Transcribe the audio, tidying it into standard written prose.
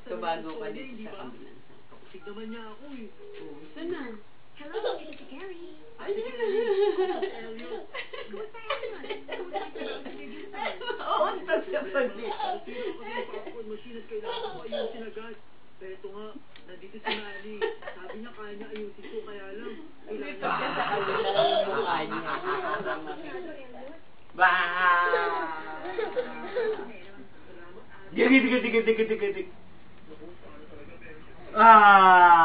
Tubago ka dito sa ambulance. Kapusig naman niya ako eh. Oo, saan na? Hello, it's Gary. Ay, sige na Elliot. Kumusta yun? Kumusta yung producer? Oo, ang sasapag dito. Sino ako ng popcorn machine at kailangan ko ayusin agad. Pero ito nga, nandito si Manny. Sabi niya kaya niya ayusin ko, kaya lang. Dito ka sa kabila ng mukha niya. Ba! Dig. Ah!